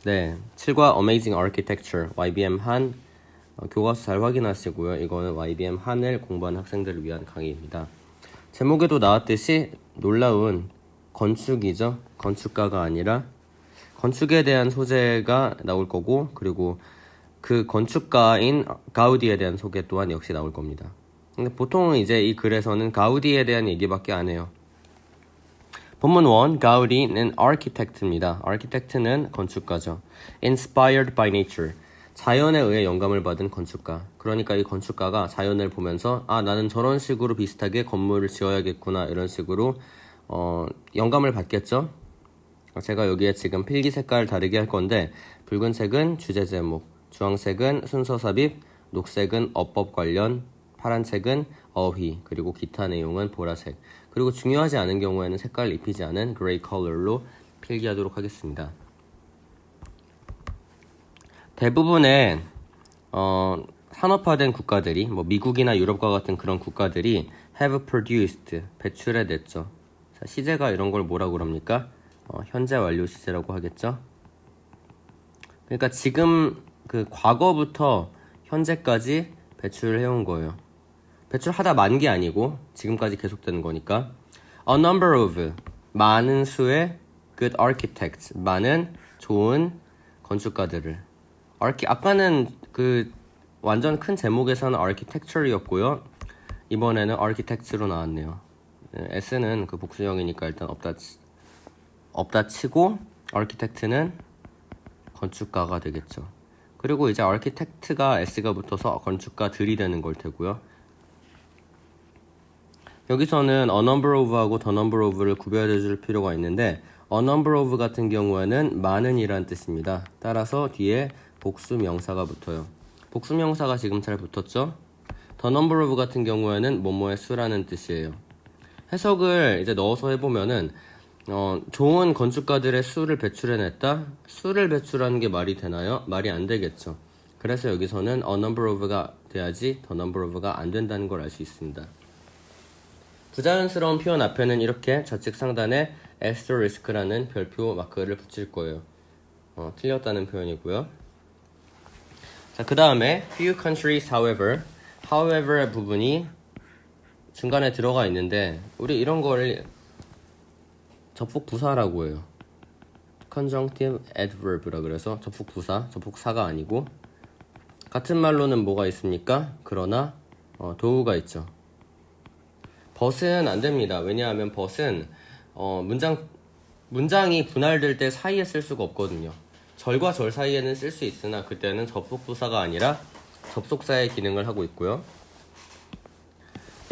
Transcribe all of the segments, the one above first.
네, 7과 Amazing Architecture YBM 한 교과서 잘 확인하시고요. 이거는 YBM 한을 공부하는 학생들을 위한 강의입니다. 제목에도 나왔듯이 놀라운 건축이죠. 건축가가 아니라 건축에 대한 소재가 나올 거고, 그리고 그 건축가인 가우디에 대한 소개 또한 역시 나올 겁니다. 근데 보통 이제 이 글에서는 가우디에 대한 얘기밖에 안 해요. 본문 1, 가우디는 architect입니다. architect는 건축가죠. inspired by nature, 자연에 의해 영감을 받은 건축가. 그러니까 이 건축가가 자연을 보면서 나는 저런 식으로 비슷하게 건물을 지어야겠구나, 이런 식으로 영감을 받겠죠. 제가 여기에 지금 필기 색깔 다르게 할 건데, 붉은색은 주제 제목, 주황색은 순서 삽입, 녹색은 어법 관련, 파란색은 어휘, 그리고 기타 내용은 보라색, 그리고 중요하지 않은 경우에는 색깔을 입히지 않은 그레이 컬러로 필기하도록 하겠습니다. 대부분의 산업화된 국가들이, 미국이나 유럽과 같은 그런 국가들이 have produced, 배출해냈죠. 자, 시제가 이런 걸 뭐라고 그럽니까? 현재 완료 시제라고 하겠죠. 그러니까 지금 그 과거부터 현재까지 배출을 해온 거예요. 배출하다 만 게 아니고 지금까지 계속되는 거니까. A number of, 많은 수의 good architects, 많은 좋은 건축가들을. 아까는 그 완전 큰 제목에서는 architecture이었고요. 이번에는 architects로 나왔네요. S는 그 복수형이니까 일단 없다 치고 architect는 건축가가 되겠죠. 그리고 이제 architect가 S가 붙어서 건축가들이 되는 걸 테고요. 여기서는 a number of하고 the number of를 구별해 줄 필요가 있는데, a number of 같은 경우에는 많은 이란 뜻입니다. 따라서 뒤에 복수 명사가 붙어요. 복수 명사가 지금 잘 붙었죠? the number of 같은 경우에는 뭐뭐의 수라는 뜻이에요. 해석을 이제 넣어서 해보면은 좋은 건축가들의 수를 배출해냈다? 수를 배출하는 게 말이 되나요? 말이 안 되겠죠. 그래서 여기서는 a number of가 돼야지 the number of가 안 된다는 걸 알 수 있습니다. 부자연스러운 표현 앞에는 이렇게 좌측 상단에 asterisk라는 별표 마크를 붙일 거예요. 틀렸다는 표현이고요. 자, 그 다음에 few countries however의 부분이 중간에 들어가 있는데, 우리 이런 거를 접속 부사라고 해요. conjunctive adverb라 그래서 접속 부사, 접속사가 아니고, 같은 말로는 뭐가 있습니까? 그러나 도우가 있죠. but은 안 됩니다. 왜냐하면 but은 문장이 분할될 때 사이에 쓸 수가 없거든요. 절과 절 사이에는 쓸 수 있으나 그때는 접속부사가 아니라 접속사의 기능을 하고 있고요.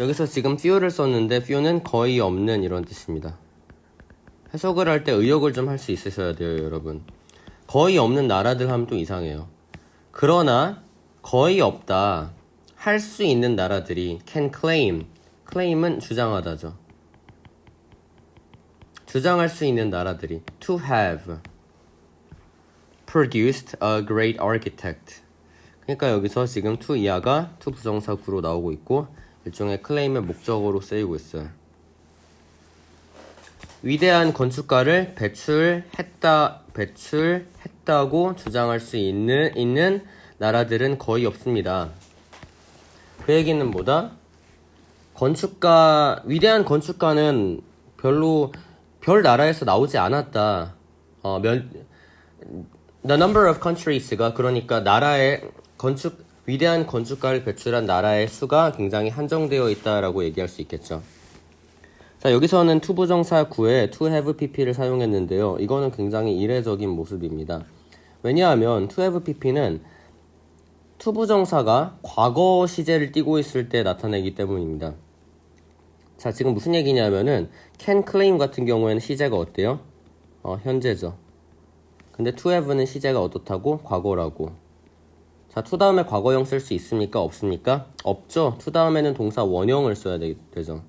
여기서 지금 few를 썼는데 few는 거의 없는 이런 뜻입니다. 해석을 할 때 의역을 좀 할 수 있으셔야 돼요, 여러분. 거의 없는 나라들 하면 또 이상해요. 그러나 거의 없다, 할 수 있는 나라들이 can claim, claim은 주장하다죠. 주장할 수 있는 나라들이 to have produced a great architect. 그러니까 여기서 지금 to 이하가 to 부정사 구로 나오고 있고, 일종의 클레임의 목적어로 쓰이고 있어요. 위대한 건축가를 배출했다고 주장할 수 있는 나라들은 거의 없습니다. 그 얘기는 뭐다? 위대한 건축가는 별 나라에서 나오지 않았다. The number of countries가, 그러니까 위대한 건축가를 배출한 나라의 수가 굉장히 한정되어 있다라고 얘기할 수 있겠죠. 자, 여기서는 to 부정사 구에 to have pp를 사용했는데요. 이거는 굉장히 이례적인 모습입니다. 왜냐하면 to have pp는 to 부정사가 과거 시제를 띠고 있을 때 나타내기 때문입니다. 자, 지금 무슨 얘기냐면은 can claim 같은 경우에는 시제가 어때요? 현재죠. 근데 to have는 시제가 어떻다고? 과거라고. 자, to 다음에 과거형 쓸 수 있습니까? 없습니까? 없죠. to 다음에는 동사 원형을 써야 되죠.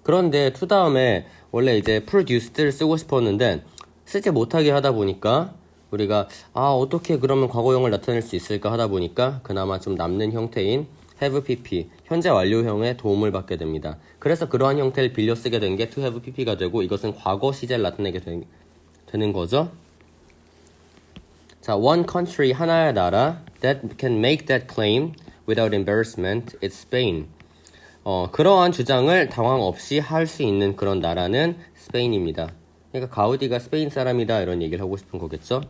그런데 to 다음에 원래 이제 produced를 쓰고 싶었는데 쓰지 못하게 하다 보니까 우리가 어떻게 그러면 과거형을 나타낼 수 있을까 하다 보니까 그나마 좀 남는 형태인 have pp, 현재 완료형의 도움을 받게 됩니다. 그래서 그러한 형태를 빌려 쓰게 된 게 to have pp가 되고, 이것은 과거 시제를 나타내게 되는 거죠. 자, one country 하나의 나라 that can make that claim without embarrassment, it's Spain. 그러한 주장을 당황 없이 할 수 있는 그런 나라는 스페인입니다. 그러니까 가우디가 스페인 사람이다 이런 얘기를 하고 싶은 거겠죠.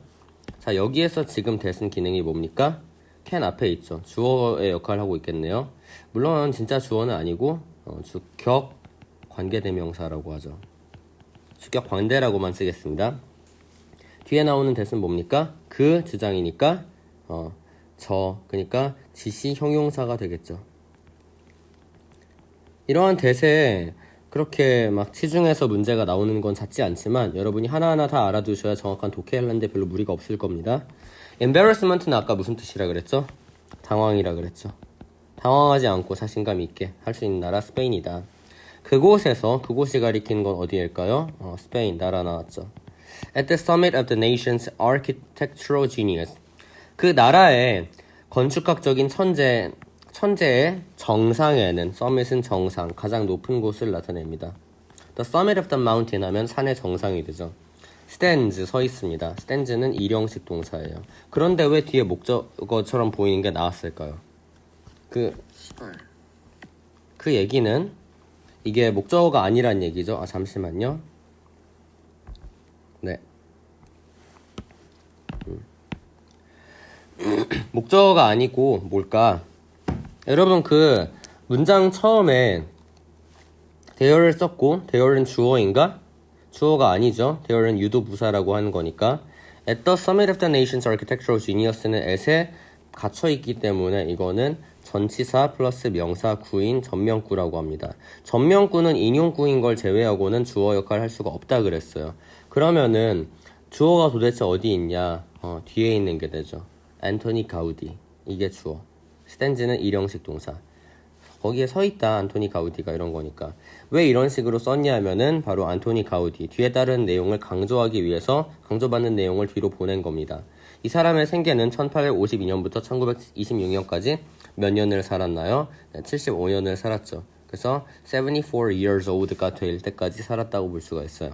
자, 여기에서 지금 대신 기능이 뭡니까? can 앞에 있죠. 주어의 역할을 하고 있겠네요. 물론 진짜 주어는 아니고 주격 관계대명사라고 하죠. 주격 관대라고만 쓰겠습니다. 뒤에 나오는 대신 뭡니까? 그 주장이니까 그러니까 지시 형용사가 되겠죠. 이러한 대세에 그렇게 막 치중해서 문제가 나오는 건 잦지 않지만 여러분이 하나하나 다 알아두셔야 정확한 독해하는데 별로 무리가 없을 겁니다. embarrassment는 아까 무슨 뜻이라 그랬죠? 당황이라 그랬죠. 당황하지 않고 자신감 있게 할 수 있는 나라 스페인이다. 그곳이 가리키는 건 어디일까요? 스페인 나라 나왔죠. At the summit of the nation's architectural genius. 그 나라의 건축학적인 천재의 정상에는 summit은 정상, 가장 높은 곳을 나타냅니다. The summit of the mountain 하면 산의 정상이 되죠. stands 서 있습니다. stands는 일형식 동사예요. 그런데 왜 뒤에 목적어처럼 보이는 게 나왔을까요? 그 얘기는 이게 목적어가 아니란 얘기죠. 잠시만요. 네. 목적어가 아니고 뭘까? 여러분 그 문장 처음에 there를 썼고 there는 주어인가? 주어가 아니죠. there는 유도부사라고 하는 거니까 at the summit of the nation's architectural genius는 at에 갇혀있기 때문에 이거는 전치사 플러스 명사 구인 전명구라고 합니다. 전명구는 인용구인 걸 제외하고는 주어 역할을 할 수가 없다 그랬어요. 그러면은 주어가 도대체 어디 있냐? 뒤에 있는 게 되죠. 안토니 가우디. 이게 주어. 스탠즈는 일형식 동사. 거기에 서 있다 안토니 가우디가 이런 거니까. 왜 이런 식으로 썼냐면은 바로 안토니 가우디. 뒤에 따른 내용을 강조하기 위해서 강조받는 내용을 뒤로 보낸 겁니다. 이 사람의 생계는 1852년부터 1926년까지 몇 년을 살았나요? 75년을 살았죠. 그래서 74 years old가 될 때까지 살았다고 볼 수가 있어요.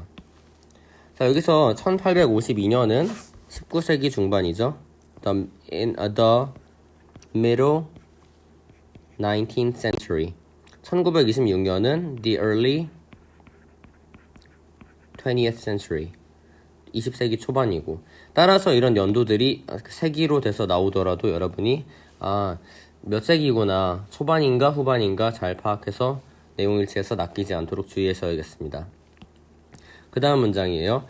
자, 여기서 1852년은 19세기 중반이죠. In the middle 19th century. 1926년은 the early 20th century. 20세기 초반이고. 따라서 이런 연도들이 세기로 돼서 나오더라도 여러분이 몇 세기구나, 초반인가 후반인가 잘 파악해서 내용 일치해서 낚이지 않도록 주의하셔야겠습니다. 그 다음 문장이에요.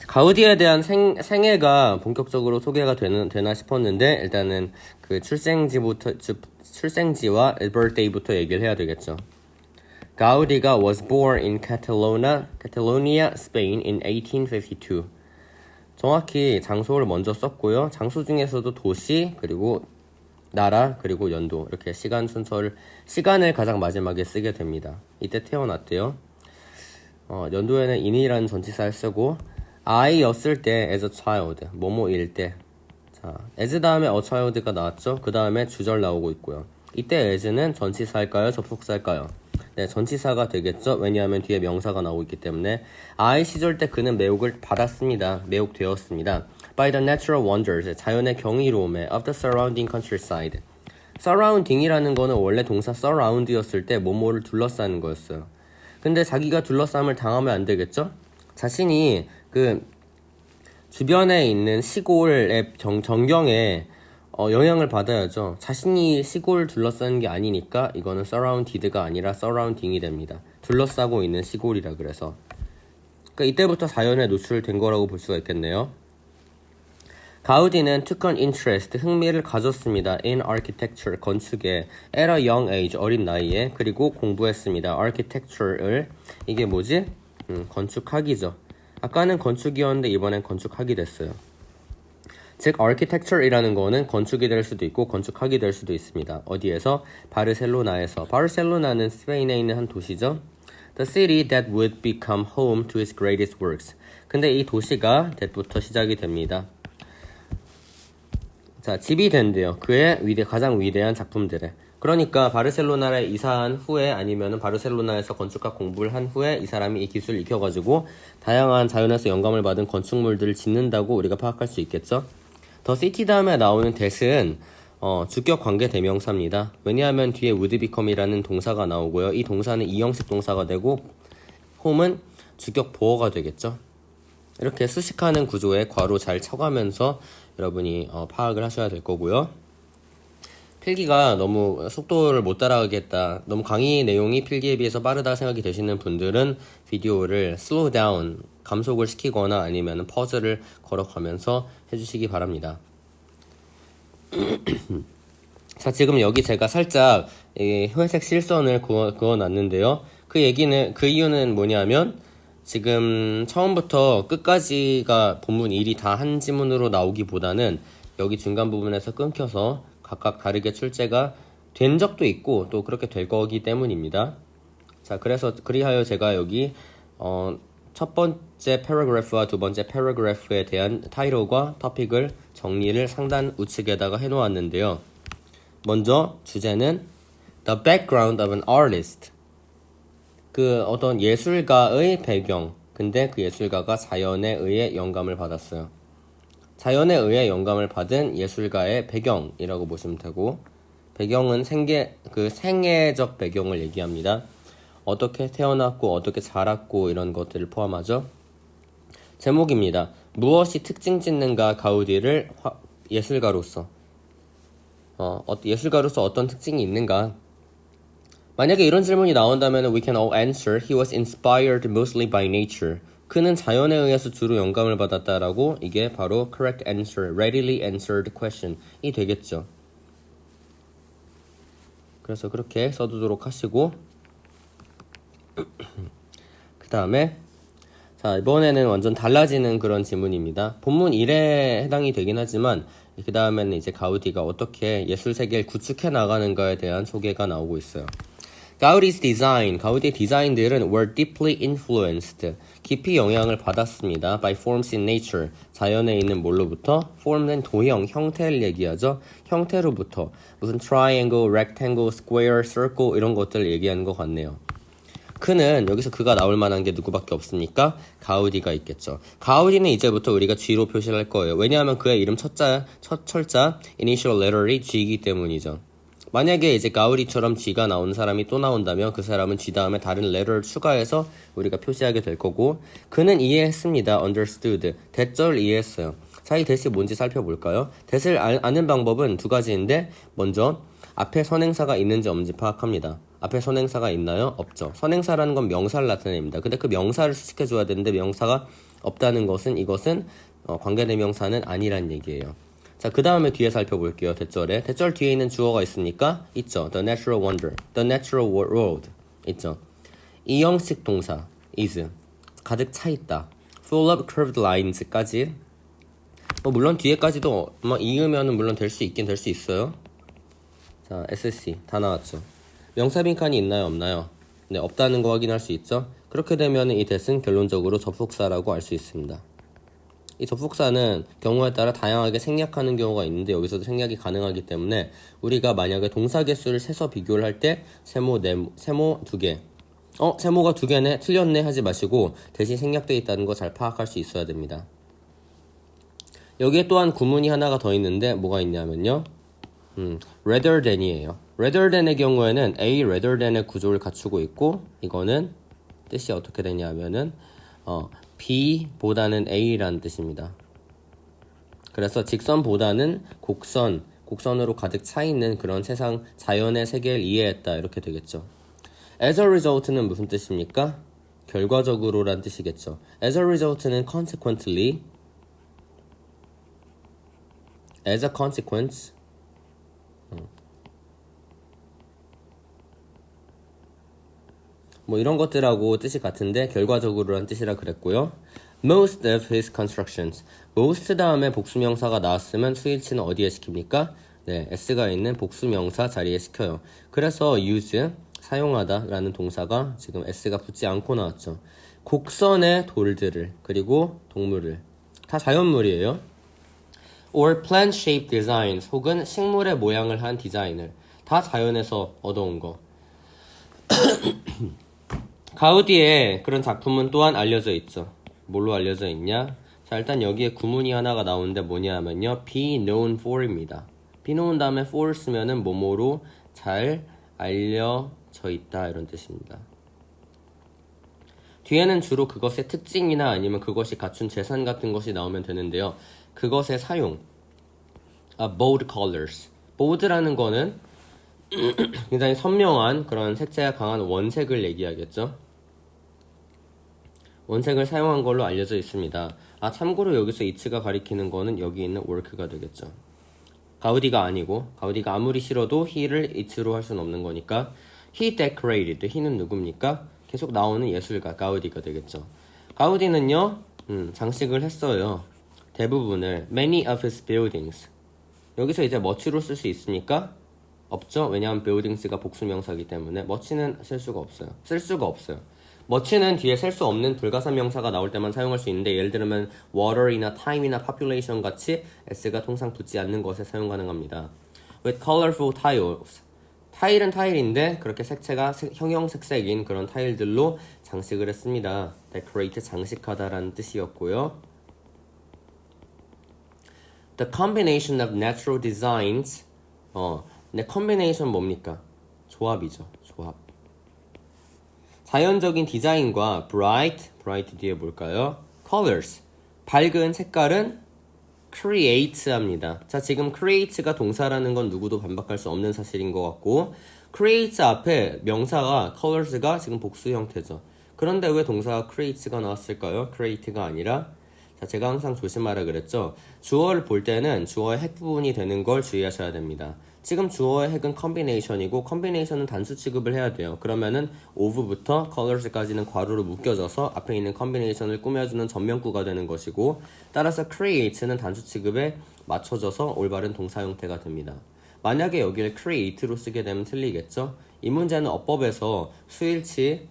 가우디에 대한 생애가 본격적으로 소개가 되나 싶었는데 일단은 그 출생지와 birthday부터 얘기를 해야 되겠죠. 가우디가 was born in Catalonia, Spain in 1852. 정확히 장소를 먼저 썼고요. 장소 중에서도 도시, 그리고 나라, 그리고 연도 이렇게 시간을 가장 마지막에 쓰게 됩니다. 이때 태어났대요. 연도에는 in이라는 전치사를 쓰고 I였을 때 as a child, 뭐뭐일 때. 자, as 다음에 a child가 나왔죠. 그 다음에 주절 나오고 있고요. 이때 as는 전치사일까요? 접속사일까요? 네, 전치사가 되겠죠. 왜냐하면 뒤에 명사가 나오고 있기 때문에 I 시절 때 그는 매혹을 받았습니다. 매혹되었습니다. By the natural wonders, 자연의 경이로움에 of the surrounding countryside. surrounding이라는 거는 원래 동사 surround였을 때 뭐뭐를 둘러싸는 거였어요. 근데 자기가 둘러싸움을 당하면 안 되겠죠? 자신이 그 주변에 있는 시골의 전경에 영향을 받아야죠. 자신이 시골을 둘러싸는 게 아니니까 이거는 surrounded가 아니라 surrounding이 됩니다. 둘러싸고 있는 시골이라 그래서. 그러니까 이때부터 자연에 노출된 거라고 볼 수가 있겠네요. 가우디는 took an interest, 흥미를 가졌습니다. in architecture, 건축에 at a young age, 어린 나이에. 그리고 공부했습니다. architecture를. 이게 뭐지? 건축학이죠. 아까는 건축이었는데 이번엔 건축학이 됐어요. 즉 architecture이라는 거는 건축이 될 수도 있고 건축학이 될 수도 있습니다. 어디에서? 바르셀로나에서. 바르셀로나는 스페인에 있는 한 도시죠. The city that would become home to his greatest works. 근데 이 도시가 that부터 시작이 됩니다. 자, 집이 된대요. 그의 가장 위대한 작품들에. 그러니까 바르셀로나에 이사한 후에 아니면 바르셀로나에서 건축학 공부를 한 후에 이 사람이 이 기술을 익혀가지고 다양한 자연에서 영감을 받은 건축물들을 짓는다고 우리가 파악할 수 있겠죠. 더 시티 다음에 나오는 that은 주격 관계 대명사입니다. 왜냐하면 뒤에 would become이라는 동사가 나오고요. 이 동사는 이형식 동사가 되고 home은 주격 보어가 되겠죠. 이렇게 수식하는 구조에 괄호 잘 쳐가면서 여러분이 파악을 하셔야 될 거고요. 필기가 너무 속도를 못 따라가겠다, 너무 강의 내용이 필기에 비해서 빠르다 생각이 되시는 분들은 비디오를 slow down, 감속을 시키거나 아니면 퍼즐을 걸어가면서 해주시기 바랍니다. 자, 지금 여기 제가 살짝 회색 실선을 그어놨는데요. 그 이유는 뭐냐면 지금 처음부터 끝까지가 본문 1이 다 한 지문으로 나오기보다는 여기 중간 부분에서 끊겨서 각각 다르게 출제가 된 적도 있고 또 그렇게 될 거기 때문입니다. 자, 그리하여 제가 여기 첫 번째 패러그래프와 두 번째 패러그래프에 대한 타이틀과 토픽을 정리를 상단 우측에다가 해놓았는데요. 먼저 주제는 The background of an artist. 그 어떤 예술가의 배경. 근데 그 예술가가 자연에 의해 영감을 받았어요. 자연에 의해 영감을 받은 예술가의 배경이라고 보시면 되고, 배경은 생애적 배경을 얘기합니다. 어떻게 태어났고 어떻게 자랐고 이런 것들을 포함하죠. 제목입니다. 무엇이 특징 짓는가 가우디를 예술가로서 예술가로서 어떤 특징이 있는가. 만약에 이런 질문이 나온다면 we can all answer he was inspired mostly by nature. 그는 자연에 의해서 주로 영감을 받았다라고, 이게 바로 correct answer, readily answered question이 되겠죠. 그래서 그렇게 써두도록 하시고 그 다음에 자, 이번에는 완전 달라지는 그런 지문입니다. 본문 1에 해당이 되긴 하지만 그 다음에는 이제 가우디가 어떻게 예술 세계를 구축해 나가는가에 대한 소개가 나오고 있어요. 가우디's design, 가우디의 디자인들은 were deeply influenced, 깊이 영향을 받았습니다. by forms in nature, 자연에 있는 뭘로부터? form는 도형, 형태를 얘기하죠. 형태로부터 무슨 triangle, rectangle, square, circle 이런 것들을 얘기하는 것 같네요. 그는 여기서 그가 나올 만한 게 누구밖에 없으니까 가우디가 있겠죠. 가우디는 이제부터 우리가 G로 표시를 할 거예요. 왜냐하면 그의 이름 첫 철자 initial letter이 G이기 때문이죠. 만약에 이제 가우디처럼 G가 나오는 사람이 또 나온다면 그 사람은 G 다음에 다른 letter를 추가해서 우리가 표시하게 될 거고, 그는 이해했습니다. understood. 대절 이해했어요. 자, 이 대시 뭔지 살펴볼까요? 대시를 아는 방법은 두 가지인데, 먼저 앞에 선행사가 있는지 없는지 파악합니다. 앞에 선행사가 있나요? 없죠. 선행사라는 건 명사를 나타냅니다. 근데 그 명사를 수식해줘야 되는데 명사가 없다는 것은 이것은 관계대명사는 아니란 얘기예요. 자, 그 다음에 뒤에 살펴볼게요. 대절에. 대절 뒤에 있는 주어가 있으니까 있죠. The natural wonder, the natural world 있죠. 이 형식 동사 is 가득 차 있다. full of curved lines까지. 물론 뒤에까지도 이으면은 물론 될 수 있긴 될 수 있어요. 자, SC 다 나왔죠. 명사 빈칸이 있나요, 없나요? 네, 없다는 거 확인할 수 있죠. 그렇게 되면 이 that은 결론적으로 접속사라고 알 수 있습니다. 이 접속사는 경우에 따라 다양하게 생략하는 경우가 있는데 여기서도 생략이 가능하기 때문에 우리가 만약에 동사 개수를 세서 비교를 할 때 세모 2개, 세모가 2개네, 틀렸네 하지 마시고 대신 생략되어 있다는 거 잘 파악할 수 있어야 됩니다. 여기에 또한 구문이 하나가 더 있는데 뭐가 있냐면요, rather than이에요. rather than의 경우에는 A rather than의 구조를 갖추고 있고, 이거는 뜻이 어떻게 되냐 하면은 B보다는 A라는 뜻입니다. 그래서 직선보다는 곡선으로 가득 차 있는 그런 세상 자연의 세계를 이해했다 이렇게 되겠죠. As a result는 무슨 뜻입니까? 결과적으로란 뜻이겠죠. As a result는 consequently, as a consequence, 이런 것들하고 뜻이 같은데 결과적으로란 뜻이라 그랬고요. Most of his constructions. most 다음에 복수명사가 나왔으면 수일치는 어디에 시킵니까? 네, s가 있는 복수명사 자리에 시켜요. 그래서 use, 사용하다 라는 동사가 지금 s가 붙지 않고 나왔죠. 곡선의 돌들을, 그리고 동물을, 다 자연물이에요. or plant-shaped designs, 혹은 식물의 모양을 한 디자인을, 다 자연에서 얻어온 거. 가우디의 그런 작품은 또한 알려져 있죠. 뭘로 알려져 있냐? 자, 일단 여기에 구문이 하나가 나오는데 뭐냐 하면요, be known for입니다. be known 다음에 for 쓰면은 뭐뭐로 잘 알려져 있다 이런 뜻입니다. 뒤에는 주로 그것의 특징이나 아니면 그것이 갖춘 재산 같은 것이 나오면 되는데요. 그것의 사용, bold colors. bold라는 거는 굉장히 선명한 그런 색채가 강한 원색을 얘기하겠죠. 원색을 사용한 걸로 알려져 있습니다. 참고로 여기서 it가 가리키는 거는 여기 있는 work가 되겠죠. 가우디가 아니고, 가우디가 아무리 싫어도 he를 it로 할 수는 없는 거니까 he decorated, he는 누굽니까? 계속 나오는 예술가 가우디가 되겠죠. 가우디는요, 장식을 했어요. 대부분을 many of his buildings. 여기서 이제 much로 쓸 수 있습니까? 없죠. 왜냐하면 buildings가 복수명사이기 때문에 much는 쓸 수가 없어요. much는 뒤에 셀 수 없는 불가사 명사가 나올 때만 사용할 수 있는데, 예를 들면 water이나 time이나 population 같이 s가 통상 붙지 않는 것에 사용 가능합니다. with colorful tiles. 타일은 타일인데 그렇게 색채가 형형색색인 그런 타일들로 장식을 했습니다. decorate, 장식하다라는 뜻이었고요. The combination of natural designs. 근데 combination 뭡니까? 조합이죠. 조합. 자연적인 디자인과 bright 뒤에 뭘까요? colors. 밝은 색깔은 create 합니다. 자, 지금 create가 동사라는 건 누구도 반박할 수 없는 사실인 것 같고, create 앞에 명사가 colors가 지금 복수 형태죠. 그런데 왜 동사가 create가 나왔을까요? create가 아니라, 자, 제가 항상 조심하라 그랬죠. 주어를 볼 때는 주어의 핵 부분이 되는 걸 주의하셔야 됩니다. 지금 주어의 핵은 combination이고, combination은 단수 취급을 해야 돼요. 그러면은 of부터 colors까지는 괄호로 묶여져서 앞에 있는 combination을 꾸며주는 전면구가 되는 것이고, 따라서 create는 단수 취급에 맞춰져서 올바른 동사 형태가 됩니다. 만약에 여기를 create로 쓰게 되면 틀리겠죠? 이 문제는 어법에서 수일치를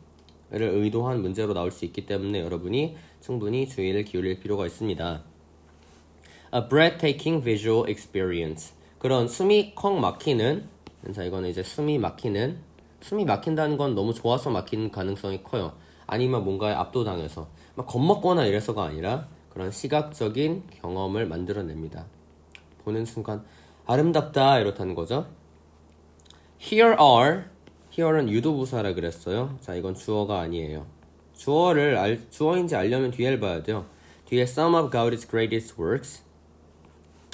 의도한 문제로 나올 수 있기 때문에 여러분이 충분히 주의를 기울일 필요가 있습니다. A breathtaking visual experience. 그런 숨이 컥 막히는, 자, 이거는 이제 숨이 막힌다는 건 너무 좋아서 막히는 가능성이 커요. 아니면 뭔가에 압도당해서 막 겁먹거나 이래서가 아니라 그런 시각적인 경험을 만들어냅니다. 보는 순간 아름답다 이렇다는 거죠. here는 유도부사라 그랬어요. 자, 이건 주어가 아니에요. 주어인지 알려면 뒤에를 봐야 돼요. 뒤에 some of Gaudi's greatest works,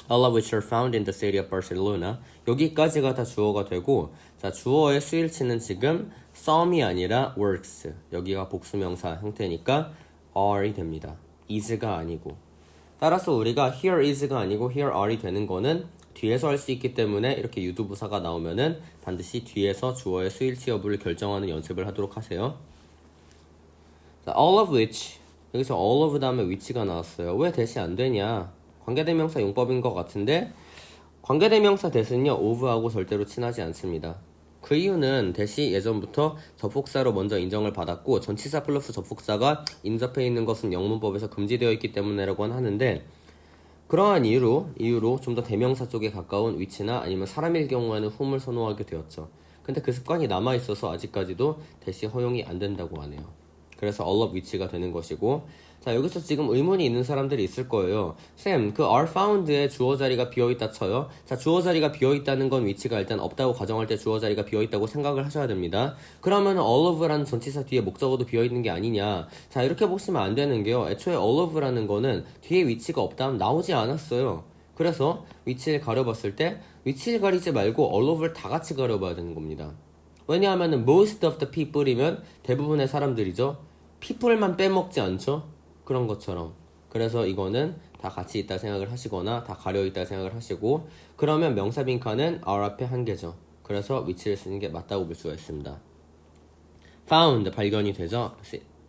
all of which are found in the city of Barcelona. 여기까지가 다 주어가 되고, 자, 주어의 수일치는 지금 some이 아니라 works. 여기가 복수명사 형태니까 are이 됩니다. is가 아니고. 따라서 우리가 here is가 아니고 here are이 되는 거는 뒤에서 할 수 있기 때문에 이렇게 유도부사가 나오면은 반드시 뒤에서 주어의 수일치 여부를 결정하는 연습을 하도록 하세요. 자, all of which. 여기서 all of 다음에 which가 나왔어요. 왜 대시 안 되냐? 관계대명사 용법인 것 같은데, 관계대명사 대신요 of하고 절대로 친하지 않습니다. 그 이유는 대시 예전부터 접속사로 먼저 인정을 받았고, 전치사 플러스 접속사가 인접해 있는 것은 영문법에서 금지되어 있기 때문에라고 하는데, 그러한 이유로 좀 더 대명사 쪽에 가까운 which나 아니면 사람일 경우에는 whom을 선호하게 되었죠. 근데 그 습관이 남아있어서 아직까지도 대시 허용이 안 된다고 하네요. 그래서 all of which가 되는 것이고, 자, 여기서 지금 의문이 있는 사람들이 있을 거예요. 쌤, 그 are found에 주어 자리가 비어있다 쳐요. 자, 주어 자리가 비어있다는 건 which가 일단 없다고 가정할 때 주어 자리가 비어있다고 생각을 하셔야 됩니다. 그러면 all of라는 전치사 뒤에 목적어도 비어있는 게 아니냐. 자, 이렇게 보시면 안 되는 게요. 애초에 all of라는 거는 뒤에 which가 없다면 나오지 않았어요. 그래서 which를 가려봤을 때 which를 가리지 말고 all of를 다 같이 가려봐야 되는 겁니다. 왜냐하면 most of the people이면 대부분의 사람들이죠. people만 빼먹지 않죠? 그런 것처럼. 그래서 이거는 다 같이 있다 생각을 하시거나 다 가려있다 생각을 하시고, 그러면 명사 빈칸은 are 앞에 한 개죠. 그래서 which를 쓰는 게 맞다고 볼 수가 있습니다. found, 발견이 되죠.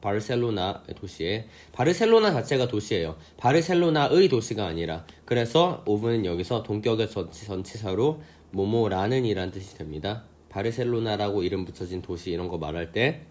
바르셀로나 도시에, 바르셀로나 자체가 도시예요. 바르셀로나의 도시가 아니라. 그래서 of는 여기서 동격의 전치사로 뭐뭐라는 이란 뜻이 됩니다. 바르셀로나라고 이름 붙여진 도시 이런 거 말할 때,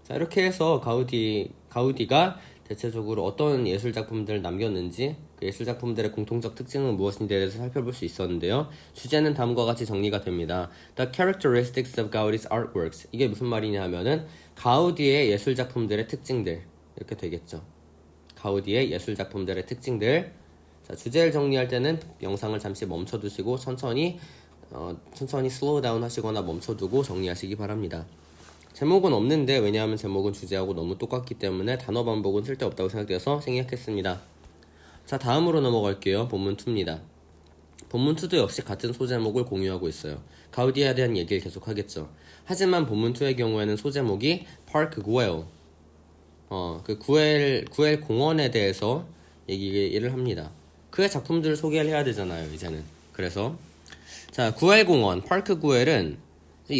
자, 이렇게 해서 가우디가 대체적으로 어떤 예술작품들을 남겼는지 그 예술작품들의 공통적 특징은 무엇인지에 대해서 살펴볼 수 있었는데요. 주제는 다음과 같이 정리가 됩니다. The characteristics of Gaudi's artworks. 이게 무슨 말이냐 하면은 가우디의 예술작품들의 특징들 이렇게 되겠죠. 가우디의 예술작품들의 특징들. 자, 주제를 정리할 때는 영상을 잠시 멈춰두시고 천천히 슬로우 다운 하시거나 멈춰두고 정리하시기 바랍니다. 제목은 없는데 왜냐하면 제목은 주제하고 너무 똑같기 때문에 단어 반복은 쓸데없다고 생각되어서 생략했습니다. 자, 다음으로 넘어갈게요. 본문 2입니다. 본문 2도 역시 같은 소제목을 공유하고 있어요. 가우디에 대한 얘기를 계속 하겠죠. 하지만 본문 2의 경우에는 소제목이 파크 구엘, 그 구엘 공원에 대해서 얘기를 합니다. 그의 작품들을 소개를 해야 되잖아요, 이제는. 그래서 자, 구엘 공원, 파크 구엘은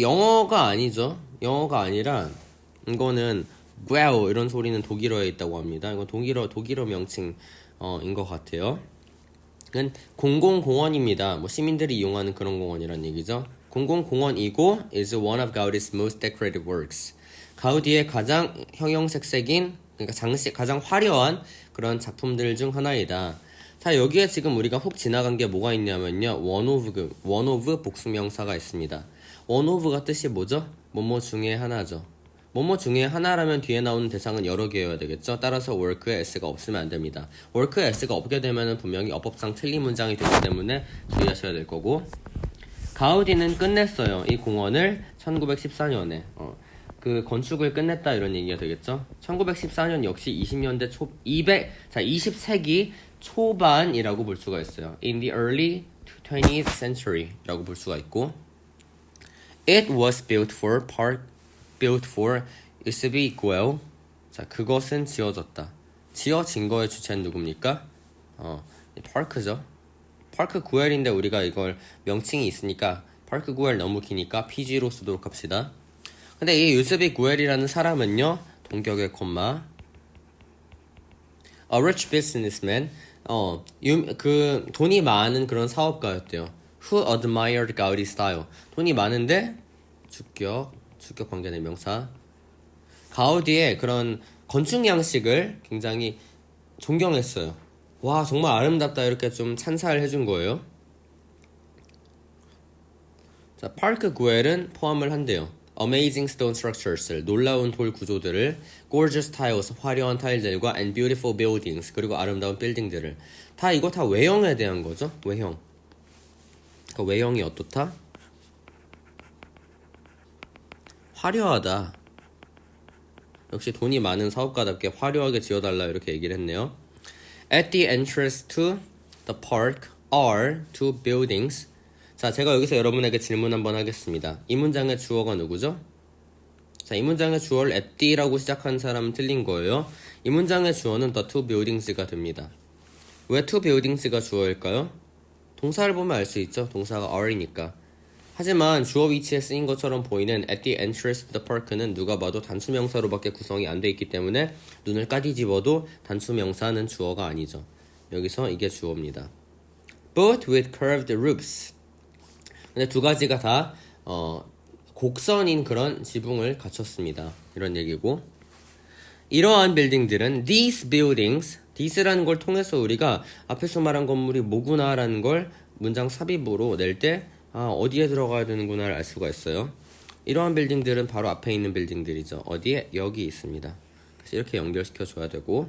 영어가 아니죠. 영어가 아니라 이거는 wow 이런 소리는 독일어에 있다고 합니다. 이건 독일어 명칭인 것 같아요. 이건 공공공원입니다. 뭐 시민들이 이용하는 그런 공원이란 얘기죠. 공공공원이고 is one of Gaudi's most decorative works. 가우디의 가장 형형색색인 그러니까 가장 화려한 그런 작품들 중 하나이다. 자, 여기에 지금 우리가 훅 지나간 게 뭐가 있냐면요. one of 복수명사가 있습니다. one of가 뜻이 뭐죠? 뭐뭐 중에 하나죠. 뭐뭐 중에 하나라면 뒤에 나오는 대상은 여러 개여야 되겠죠. 따라서 work에 s가 없으면 안 됩니다. work에 s가 없게 되면 분명히 어법상 틀린 문장이 되기 때문에 주의하셔야 될 거고, 가우디는 끝냈어요. 이 공원을 1914년에 그 건축을 끝냈다 이런 얘기가 되겠죠. 1914년 역시 20세기 초반이라고 볼 수가 있어요. In the early 20th century 라고 볼 수가 있고, It was built for 유스비 구엘. 자, 그것은 지어졌다. 지어진 거의 주체는 누굽니까? 파크죠. 파크 구엘인데 우리가 이걸 명칭이 있으니까 파크 구엘 너무 기니까 PG로 쓰도록 합시다. 근데 이 유스비 구엘이라는 사람은요, 동격의 콤마 A rich businessman, 그 돈이 많은 그런 사업가였대요. Who admired Gaudi style. 돈이 많은데 주격 관계된 명사. 가우디의 그런 건축 양식을 굉장히 존경했어요. 와, 정말 아름답다 이렇게 좀 찬사를 해준 거예요. 자, 파크 구엘은 포함을 한대요. Amazing stone structures, 놀라운 돌 구조들을, gorgeous tiles, 화려한 타일들과 and beautiful buildings, 그리고 아름다운 빌딩들을. 이거 다 외형에 대한 거죠. 외형. 그 외형이 어떻다? 화려하다. 역시 돈이 많은 사업가답게 화려하게 지어달라 이렇게 얘기를 했네요. At the entrance to the park are two buildings. 자, 제가 여기서 여러분에게 질문 한번 하겠습니다. 이 문장의 주어가 누구죠? 자, 이 문장의 주어를 at the라고 시작한 사람은 틀린 거예요. 이 문장의 주어는 the two buildings가 됩니다. 왜 two buildings가 주어일까요? 동사를 보면 알 수 있죠. 동사가 are이니까. 하지만 주어 위치에 쓰인 것처럼 보이는 at the entrance to the park는 누가 봐도 단수명사로밖에 구성이 안 돼 있기 때문에 눈을 까뒤집어도 단수명사는 주어가 아니죠. 여기서 이게 주어입니다. Both with curved roofs. 근데 두 가지가 다 곡선인 그런 지붕을 갖췄습니다. 이런 얘기고, 이러한 빌딩들은 these buildings, these라는 걸 통해서 우리가 앞에서 말한 건물이 뭐구나라는 걸 문장 삽입으로 낼 때 어디에 들어가야 되는구나를 알 수가 있어요. 이러한 빌딩들은 바로 앞에 있는 빌딩들이죠. 어디에? 여기 있습니다. 그래서 이렇게 연결시켜 줘야 되고,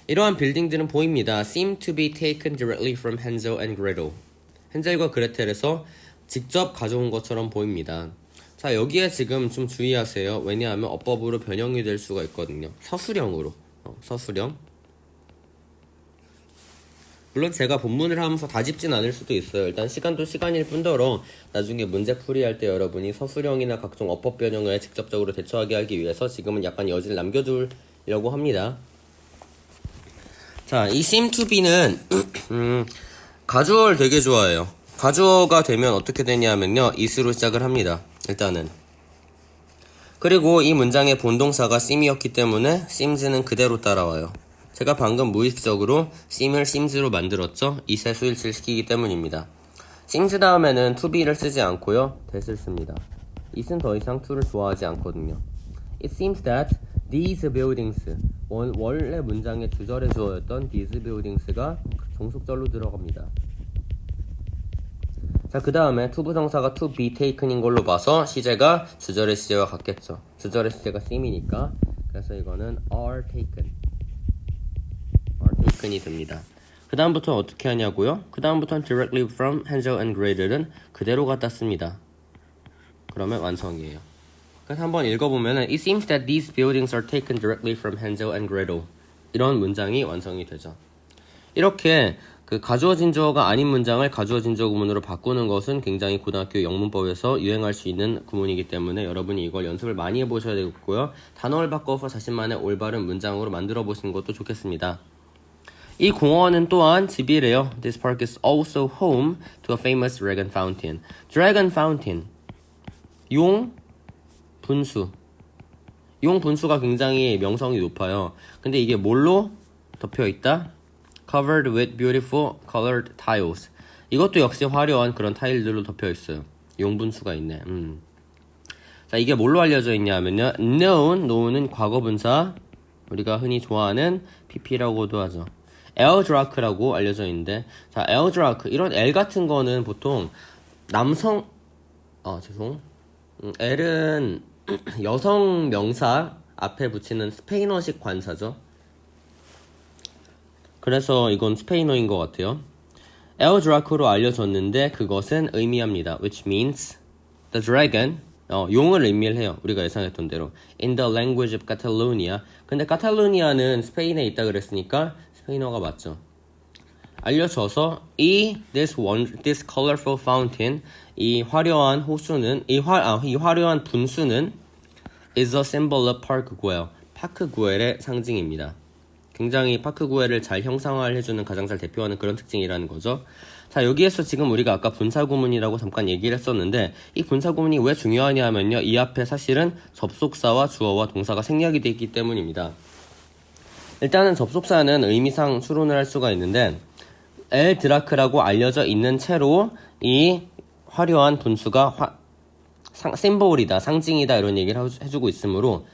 이러한 빌딩들은 보입니다. seem to be taken directly from Hansel and Gretel. 헨젤과 그레텔에서 직접 가져온 것처럼 보입니다. 자, 여기에 지금 좀 주의하세요. 왜냐하면 어법으로 변형이 될 수가 있거든요. 서술형으로. 서술형. 물론 제가 본문을 하면서 다 짚진 않을 수도 있어요. 일단 시간도 시간일 뿐더러 나중에 문제 풀이할 때 여러분이 서술형이나 각종 어법 변형에 직접적으로 대처하게 하기 위해서 지금은 약간 여지를 남겨두려고 합니다. 자, 이 seem to be는 가주어를 되게 좋아해요. 가주어가 되면 어떻게 되냐면요, is로 시작을 합니다. 일단은. 그리고 이 문장의 본동사가 seem이었기 때문에 seems는 그대로 따라와요. 제가 방금 무의식적으로 seem을 seems로 만들었죠. is에 수일치를 시키기 때문입니다. seems 다음에는 to be를 쓰지 않고요, that을 씁니다. is는 더 이상 to를 좋아하지 않거든요. It seems that these buildings가 원래 문장의 주절의 주어였던 these buildings가 종속절로 들어갑니다. 자, 그 다음에 투부정사가 to be taken인 걸로 봐서 시제가 주절의 시제와 같겠죠. 주절의 시제가 seem이니까. 그래서 이거는 are taken이 됩니다. 그 다음부터 어떻게 하냐고요? 그 다음부터는 directly from Hansel and Gretel은 그대로 갖다 씁니다. 그러면 완성이에요. 그래서 한번 읽어보면은 It seems that these buildings are taken directly from Hansel and Gretel. 이런 문장이 완성이 되죠. 이렇게 그 가주어진 주어가 아닌 문장을 가주어진 주어 구문으로 바꾸는 것은 굉장히 고등학교 영문법에서 유행할 수 있는 구문이기 때문에 여러분이 이걸 연습을 많이 해보셔야 되겠고요. 단어를 바꿔서 자신만의 올바른 문장으로 만들어 보시는 것도 좋겠습니다. 이 공원은 또한 집이래요. This park is also home to a famous dragon fountain. Dragon fountain. 용 분수. 용 분수가 굉장히 명성이 높아요. 근데 이게 뭘로 덮여 있다? Covered with beautiful colored tiles. 이것도 역시 화려한 그런 타일들로 덮여 있어요. 용 분수가 있네. 자, 이게 뭘로 알려져 있냐면요. known은 과거 분사. 우리가 흔히 좋아하는 pp라고도 하죠. 엘드라크라고 알려져 있는데, 자, 엘드라크 이런 L 같은 거는 보통 남성 L은 여성 명사 앞에 붙이는 스페인어식 관사죠. 그래서 이건 스페인어인 것 같아요. 엘드라크로 알려졌는데 그것은 의미합니다. Which means the dragon, 용을 의미를 해요. 우리가 예상했던 대로. In the language of Catalonia. 근데 카탈루니아는 스페인에 있다 그랬으니까 스페인어가 맞죠. 알려져서 this colorful fountain, 이 화려한 호수는 이 화려한 분수는 is a symbol of Park Güell. 파크 구엘의 상징입니다. 굉장히 파크 구엘을 잘 형상화를 해주는 가장 잘 대표하는 그런 특징이라는 거죠. 자, 여기에서 지금 우리가 아까 분사구문이라고 잠깐 얘기를 했었는데 이 분사구문이 왜 중요하냐 하면요. 이 앞에 사실은 접속사와 주어와 동사가 생략이 되어 있기 때문입니다. 일단은 접속사는 의미상 추론을 할 수가 있는데 엘드라크라고 알려져 있는 채로 이 화려한 분수가 심볼이다, 상징이다 이런 얘기를 해주고 있으므로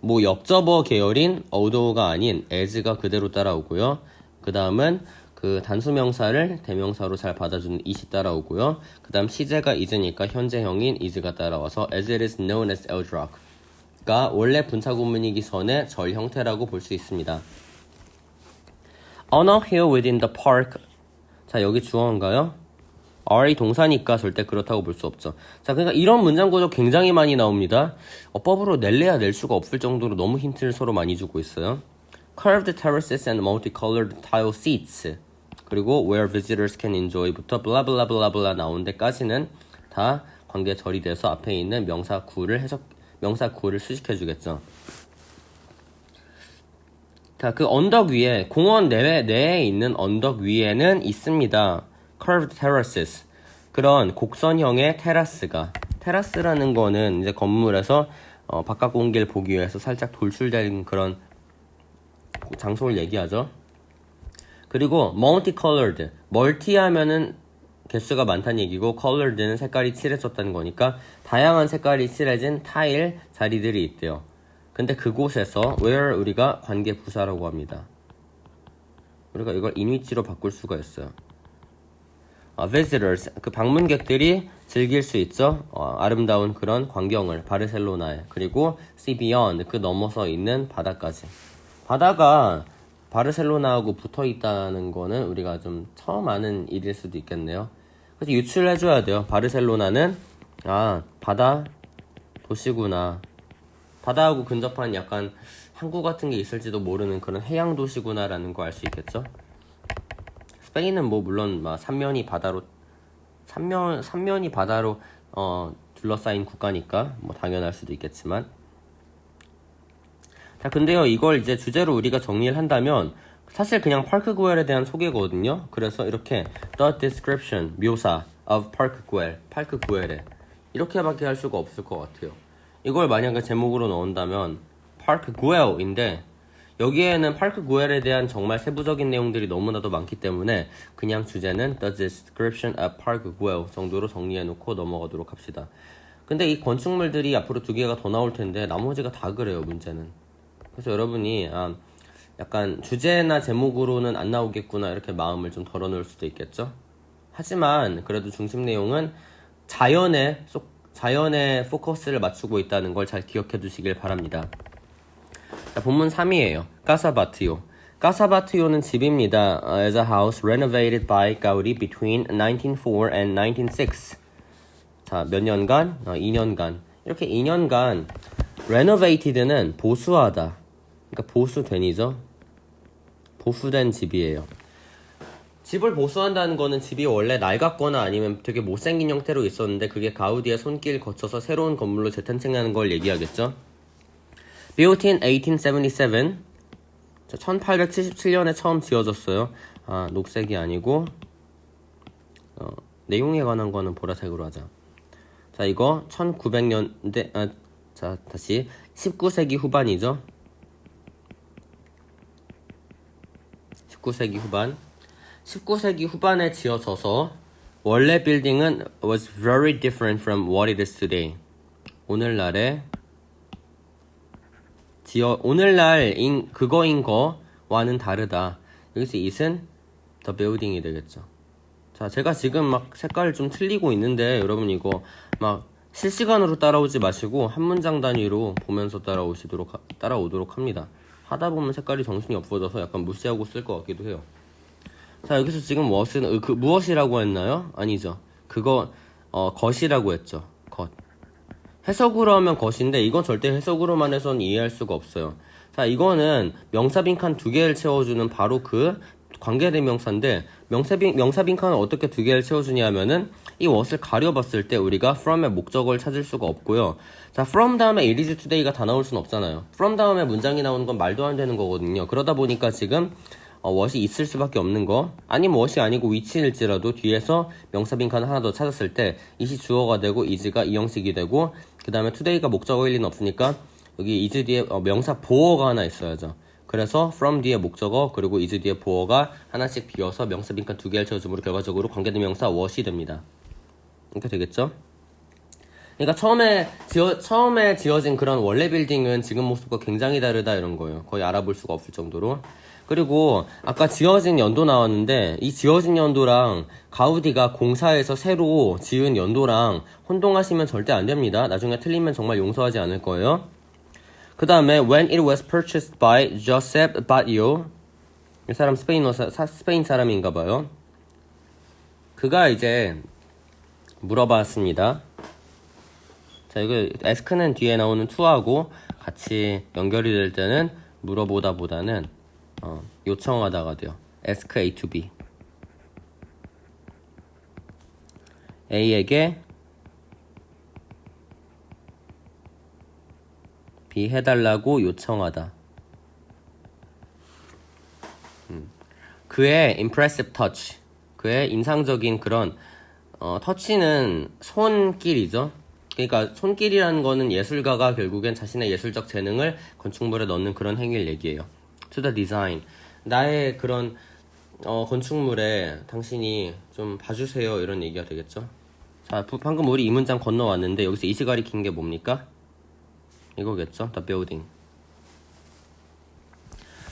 뭐 역접어 계열인 although가 아닌 as가 그대로 따라오고요. 그 다음은 그 단수명사를 대명사로 잘 받아주는 is이 따라오고요. 그 다음 시제가 is니까 현재형인 is가 따라와서 as it is known as Eldrak가 원래 분사구문이기 전에 절 형태라고 볼 수 있습니다. On a hill within the park. 자, 여기 주어인가요? are이 동사니까 절대 그렇다고 볼 수 없죠. 자, 그러니까 이런 문장 구조 굉장히 많이 나옵니다. 어법으로 낼래야 낼 수가 없을 정도로 너무 힌트를 서로 많이 주고 있어요. Curved terraces and multicolored tile seats. 그리고 where visitors can enjoy부터 블라블라블라블라 나온 데까지는 다 관계 절이 돼서 앞에 있는 명사 구를 수식해 주겠죠. 자, 그 언덕 위에 공원 내에 있는 언덕 위에는 있습니다. Curved terraces. 그런 곡선형의 테라스라는 거는 이제 건물에서 바깥 공기를 보기 위해서 살짝 돌출된 그런 장소를 얘기하죠. 그리고 multicolored. 멀티하면은 개수가 많다는 얘기고 colored는 색깔이 칠해졌다는 거니까 다양한 색깔이 칠해진 타일 자리들이 있대요. 근데 그곳에서 where 우리가 관계 부사라고 합니다. 우리가 이걸 인위치로 바꿀 수가 있어요. visitors, 그 방문객들이 즐길 수 있죠. 아름다운 그런 광경을 바르셀로나에. 그리고 see beyond, 그 넘어서 있는 바다까지. 바다가 바르셀로나하고 붙어 있다는 거는 우리가 좀 처음 아는 일일 수도 있겠네요. 그래서 유출해줘야 돼요. 바르셀로나는 바다 도시구나. 바다하고 근접한 약간 항구 같은 게 있을지도 모르는 그런 해양 도시구나라는 거 알 수 있겠죠. 스페인은 뭐 물론 삼면이 바다로 둘러싸인 국가니까 뭐 당연할 수도 있겠지만. 자, 근데요, 이걸 이제 주제로 우리가 정리를 한다면 사실 그냥 파크 구엘에 대한 소개거든요. 그래서 이렇게 the description, 묘사 of 파크 구엘에 이렇게밖에 할 수가 없을 것 같아요. 이걸 만약에 제목으로 넣은다면 파크 구엘인데 여기에는 파크 구엘에 대한 정말 세부적인 내용들이 너무나도 많기 때문에 그냥 주제는 The Description of Park Güell 정도로 정리해놓고 넘어가도록 합시다. 근데 이 건축물들이 앞으로 2개가 더 나올 텐데 나머지가 다 그래요, 문제는. 그래서 여러분이 약간 주제나 제목으로는 안 나오겠구나 이렇게 마음을 좀 덜어놓을 수도 있겠죠. 하지만 그래도 중심 내용은 자연에 포커스를 맞추고 있다는 걸 잘 기억해 두시길 바랍니다. 자, 본문 3이에요. 까사바티오. 까사바티오는 집입니다. As a house renovated by Gaudi between 1904 and 1906. 자, 몇 년간? 2년간. 이렇게 2년간 renovated는 보수하다. 그러니까 보수된이죠. 보수된 집이에요. 집을 보수한다는 거는 집이 원래 낡았거나 아니면 되게 못생긴 형태로 있었는데 그게 가우디의 손길 거쳐서 새로운 건물로 재탄생하는 걸 얘기하겠죠. Built in 1877. 1877년에 처음 지어졌어요. 녹색이 아니고 내용에 관한 거는 보라색으로 하자. 자, 이거 1900년대 자, 다시 19세기 후반이죠. 19세기 후반에 지어져서 원래 빌딩은 was very different from what it is today. 오늘날 그거인 거와는 다르다. 여기서 it은 the building이 되겠죠. 자, 제가 지금 막 색깔 좀 틀리고 있는데 여러분 이거 막 실시간으로 따라오지 마시고 한 문장 단위로 보면서 따라오도록 합니다. 하다 보면 색깔이 정신이 없어져서 약간 무시하고 쓸 것 같기도 해요. 자, 여기서 지금 무엇이라고 했나요? 아니죠. 그거 것이라고 했죠. 것. 해석으로 하면 것인데 이건 절대 해석으로만 해서는 이해할 수가 없어요. 자, 이거는 명사 빈칸 2개를 채워주는 바로 그 관계대명사인데 명사 빈칸을 어떻게 2개를 채워주냐 하면은 이 what을 가려봤을 때 우리가 from의 목적어를 찾을 수가 없고요. 자, from 다음에 it is today가 다 나올 순 없잖아요. from 다음에 문장이 나오는 건 말도 안 되는 거거든요. 그러다 보니까 지금 what이 있을 수밖에 없는 거, 아니면 what이 아니고 위치일지라도 뒤에서 명사 빈칸을 하나 더 찾았을 때 it이 주어가 되고 is가 이형식이 되고 그 다음에 today가 목적어일 리는 없으니까 여기 is 뒤에 명사 보어가 하나 있어야죠. 그래서 from 뒤에 목적어 그리고 is 뒤에 보어가 하나씩 비어서 명사 빈칸 2개를 채워줌으로 결과적으로 관계대명사 what이 됩니다. 이렇게 되겠죠? 그러니까 처음에 지어진 그런 원래 빌딩은 지금 모습과 굉장히 다르다 이런 거예요. 거의 알아볼 수가 없을 정도로. 그리고 아까 지어진 연도 나왔는데 이 지어진 연도랑 가우디가 공사해서 새로 지은 연도랑 혼동하시면 절대 안 됩니다. 나중에 틀리면 정말 용서하지 않을 거예요. 그 다음에 when it was purchased by Josep Batlló, 이 사람 스페인 사람인가 봐요. 그가 이제 물어봤습니다. 자, 이거 ask는 뒤에 나오는 to하고 같이 연결이 될 때는 물어보다보다는 요청하다가 돼요. ask A to B. A에게 B 해달라고 요청하다. 그의 impressive touch, 그의 인상적인 그런 터치는 손길이죠. 그러니까 손길이라는 거는 예술가가 결국엔 자신의 예술적 재능을 건축물에 넣는 그런 행위를 얘기해요. To the design. 나의 그런 건축물에 당신이 좀 봐주세요 이런 얘기가 되겠죠. 자, 방금 우리 이 문장 건너왔는데 여기서 이시 가리킨 게 뭡니까? 이거겠죠. The building.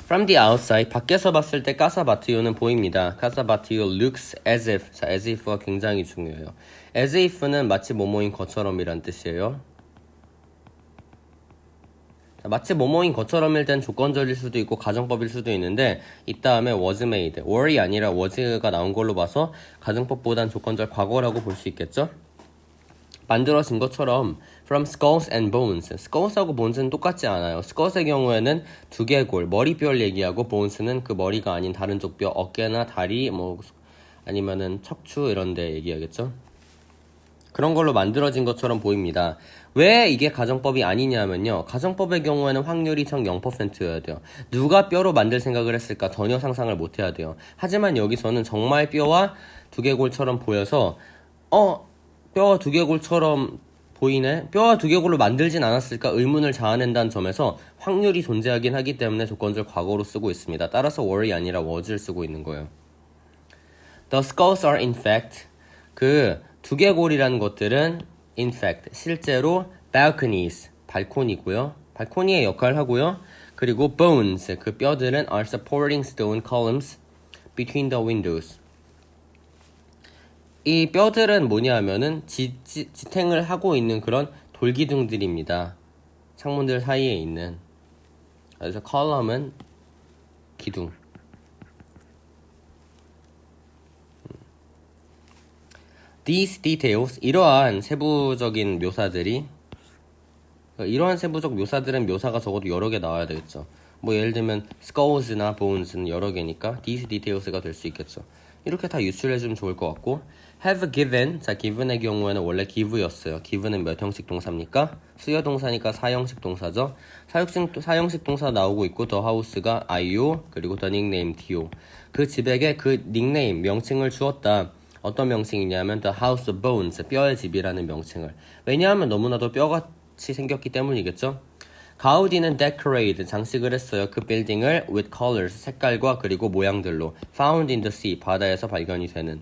From the outside, 밖에서 봤을 때 까사바티오는 보입니다. 까사바티오 looks as if. 자, as if가 굉장히 중요해요. as if는 마치 뭐뭐인 것처럼이란 뜻이에요. 자, 마치 뭐뭐인 것처럼일 땐 조건절일 수도 있고 가정법일 수도 있는데 이 다음에 was made, were이 아니라 was가 나온 걸로 봐서 가정법보단 조건절 과거라고 볼 수 있겠죠? 만들어진 것처럼 from skulls and bones. skulls하고 bones는 똑같지 않아요. skulls의 경우에는 두개골, 머리뼈를 얘기하고 bones는 그 머리가 아닌 다른 쪽 뼈, 어깨나 다리, 아니면은 척추 이런 데 얘기하겠죠. 그런 걸로 만들어진 것처럼 보입니다. 왜 이게 가정법이 아니냐면요. 가정법의 경우에는 확률이 정 0%여야 돼요. 누가 뼈로 만들 생각을 했을까 전혀 상상을 못 해야 돼요. 하지만 여기서는 정말 뼈와 두개골처럼 보여서 뼈와 두개골처럼 보이네? 뼈와 두개골로 만들진 않았을까 의문을 자아낸다는 점에서 확률이 존재하긴 하기 때문에 조건절 과거로 쓰고 있습니다. 따라서 were이 아니라 was를 쓰고 있는 거예요. The skulls are in fact, 그 두개골이라는 것들은 in fact, 실제로 balconies, 발코니고요. 발코니의 역할을 하고요. 그리고 bones, 그 뼈들은 are supporting stone columns between the windows. 이 뼈들은 뭐냐 하면은 지탱을 하고 있는 그런 돌기둥들입니다. 창문들 사이에 있는. 그래서 column은 기둥. These details, 이러한 세부적인 묘사들이, 이러한 세부적 묘사들은 묘사가 적어도 여러 개 나와야 되겠죠. 뭐 예를 들면 skulls나 bones는 여러 개니까 these details가 될 수 있겠죠. 이렇게 다 유출해주면 좋을 것 같고, have given, 자 given의 경우에는 원래 give였어요. give는 몇 형식 동사입니까? 수요 동사니까 사형식 동사죠. 사형식 동사 나오고 있고 the house가 IO, 그리고 the nickname DO. 그 집에게 그 닉네임, 명칭을 주었다. 어떤 명칭이냐면 the house of bones, 뼈의 집이라는 명칭을. 왜냐하면 너무나도 뼈같이 생겼기 때문이겠죠. 가우디는 decorate, 장식을 했어요. 그 빌딩을 with colors, 색깔과 그리고 모양들로. found in the sea, 바다에서 발견이 되는.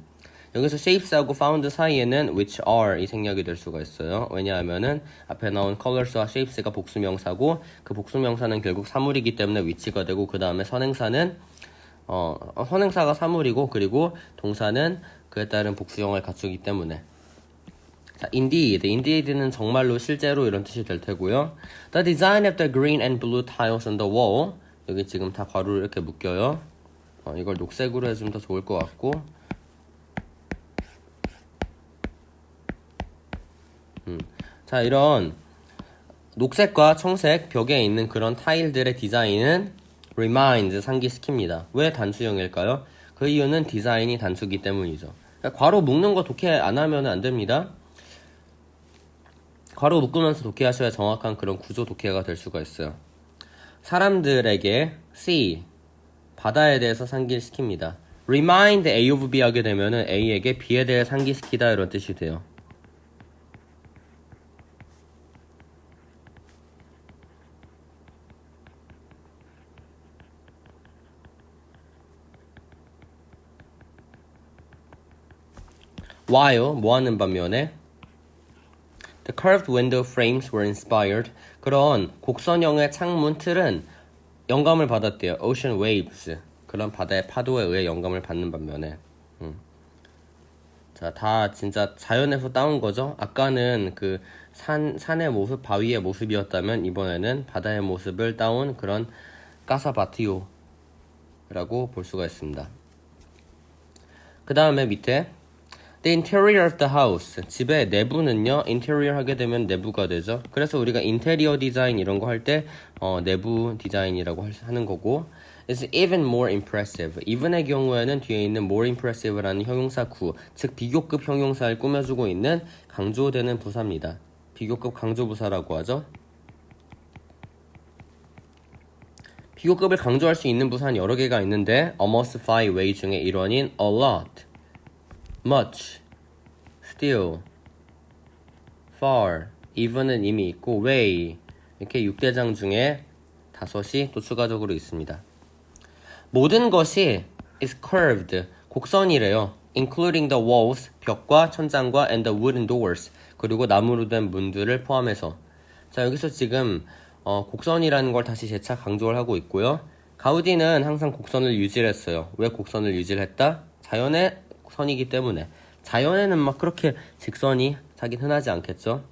여기서 shapes하고 found 사이에는 which are 이 생략이 될 수가 있어요. 왜냐하면은 앞에 나온 colors와 shapes가 복수명사고 그 복수명사는 결국 사물이기 때문에 which가 되고 그 다음에 선행사는 선행사가 사물이고 그리고 동사는 그에 따른 복수형을 갖추기 때문에. 자, indeed는 정말로 실제로 이런 뜻이 될 테고요. The design of the green and blue tiles on the wall. 여기 지금 다 괄호를 이렇게 묶여요. 이걸 녹색으로 해주면 더 좋을 것 같고. 자, 이런 녹색과 청색 벽에 있는 그런 타일들의 디자인은 reminds, 상기시킵니다. 왜 단수형일까요? 그 이유는 디자인이 단수기 때문이죠. 그러니까 괄호 묶는 거 독해 안 하면 안 됩니다. 괄호 묶으면서 독해하셔야 정확한 그런 구조 독해가 될 수가 있어요. 사람들에게 see, 바다에 대해서 상기시킵니다. remind A of B 하게 되면은 A에게 B에 대해 상기시키다 이런 뜻이 돼요. while, 뭐하는 반면에 the curved window frames were inspired. 그런 곡선형의 창문 틀은 영감을 받았대요. ocean waves, 그런 바다의 파도에 의해 영감을 받는 반면에 자, 다 진짜 자연에서 따온 거죠. 아까는 그 산의 모습, 바위의 모습이었다면 이번에는 바다의 모습을 따온 그런 까사바티오라고 볼 수가 있습니다. 그 다음에 밑에 The interior of the house, 집의 내부는요, interior 하게 되면 내부가 되죠. 그래서 우리가 인테리어 디자인 이런 거 할 때 내부 디자인이라고 하는 거고, is even more impressive. even의 경우에는 뒤에 있는 more impressive라는 형용사 구, 즉 비교급 형용사를 꾸며주고 있는 강조되는 부사입니다. 비교급 강조부사라고 하죠. 비교급을 강조할 수 있는 부사는 여러 개가 있는데 almost five way 중에 일원인 a lot, much, still, far, even은 이미 있고 way 이렇게 6대장 중에 5이 또 추가적으로 있습니다. 모든 것이 is curved, 곡선이래요. including the walls, 벽과 천장과 and the wooden doors, 그리고 나무로 된 문들을 포함해서. 자, 여기서 지금 곡선이라는 걸 다시 재차 강조를 하고 있고요. 가우디는 항상 곡선을 유지를 했어요. 왜 곡선을 유지를 했다? 자연의 선이기 때문에. 자연에는 막 그렇게 직선이 하긴 흔하지 않겠죠?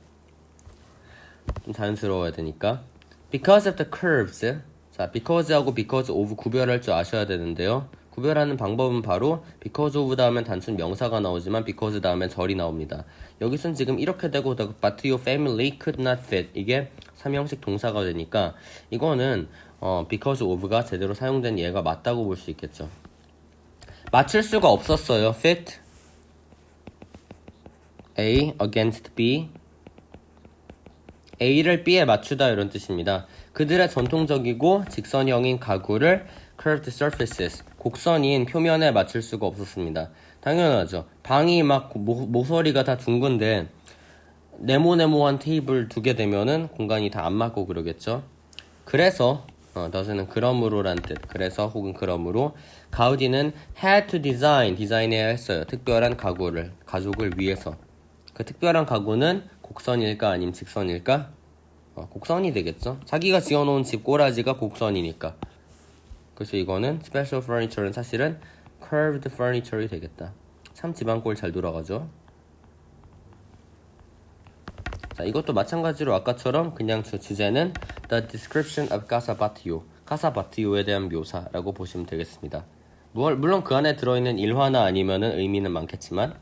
좀 자연스러워야 되니까. Because of the curves. 자, because하고 because of 구별할 줄 아셔야 되는데요. 구별하는 방법은 바로 because of 다음엔 단순 명사가 나오지만 because 다음엔 절이 나옵니다. 여기선 지금 이렇게 되고 but your family could not fit. 이게 3형식 동사가 되니까 이거는 because of가 제대로 사용된 예가 맞다고 볼 수 있겠죠. 맞출 수가 없었어요. fit A against B. A를 B에 맞추다 이런 뜻입니다. 그들의 전통적이고 직선형인 가구를 curved surfaces, 곡선인 표면에 맞출 수가 없었습니다. 당연하죠. 방이 막 모서리가 다 둥근데 네모네모한 테이블 두게 되면은 공간이 다 안 맞고 그러겠죠. 그래서 does는 그러므로란 뜻. 그래서 혹은 그러므로 가우디는 had to design, 디자인해야 했어요. 특별한 가족을 위해서. 그 특별한 가구는 곡선일까 아니면 직선일까? 곡선이 되겠죠. 자기가 지어놓은 집 꼬라지가 곡선이니까. 그래서 이거는 special furniture는 사실은 curved furniture이 되겠다. 참 집안꼴 잘 돌아가죠. 자, 이것도 마찬가지로 아까처럼 그냥 주제는 the description of Casa Batlló, 카사 바티오에 대한 묘사라고 보시면 되겠습니다. 물론 그 안에 들어있는 일화나 아니면은 의미는 많겠지만,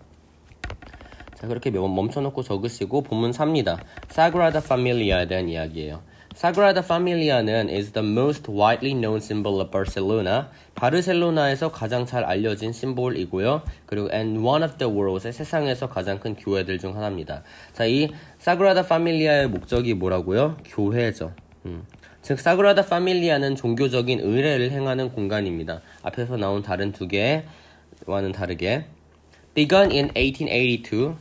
자, 그렇게 멈춰놓고 적으시고 본문 4입니다. Sagrada Familia에 대한 이야기예요. Sagrada Familia는 is the most widely known symbol of Barcelona. 바르셀로나에서 가장 잘 알려진 심볼이고요. 그리고 and one of the world의 세상에서 가장 큰 교회들 중 하나입니다. 자, 이 Sagrada Familia의 목적이 뭐라고요? 교회죠. 즉 사그라다 파밀리아는 종교적인 의례를 행하는 공간입니다. 앞에서 나온 다른 두 개와는 다르게 begun in 1882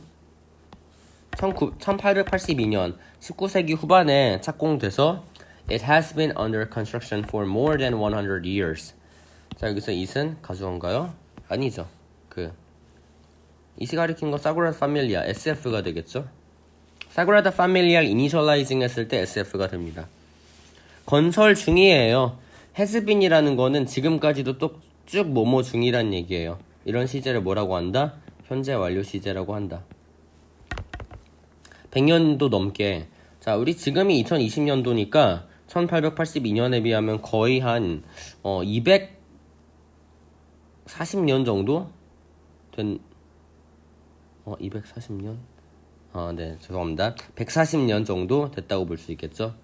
1882년 19세기 후반에 착공돼서 it has been under construction for more than 100 years. 자, 여기서 it은 가주어인가요? 아니죠. it이 가리킨 거 사그라다 파밀리아 SF가 되겠죠. 사그라다 파밀리아를 이니셜라이징 했을 때 SF가 됩니다. 건설 중이에요. has been이라는 거는 지금까지도 또 쭉 뭐뭐 중이란 얘기예요. 이런 시제를 뭐라고 한다? 현재 완료 시제라고 한다. 100년도 넘게. 자, 우리 지금이 2020년도니까 1882년에 비하면 거의 한 240년 정도 된 240년? 네, 죄송합니다. 140년 정도 됐다고 볼 수 있겠죠.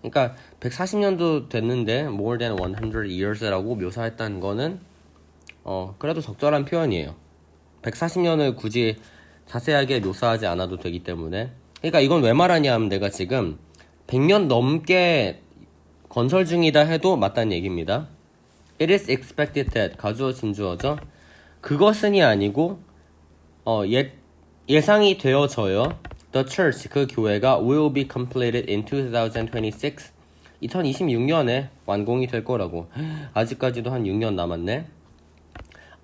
그러니까 140년도 됐는데 more than 100 years라고 묘사했다는 거는 그래도 적절한 표현이에요. 140년을 굳이 자세하게 묘사하지 않아도 되기 때문에. 그러니까 이건 왜 말하냐 하면 내가 지금 100년 넘게 건설 중이다 해도 맞다는 얘기입니다. It is expected that 가주어 진주어죠. 그것은이 아니고 예상이 되어져요. The church, 그 교회가 will be completed in 2026. 2026년에 완공이 될 거라고. 아직까지도 한 6년 남았네.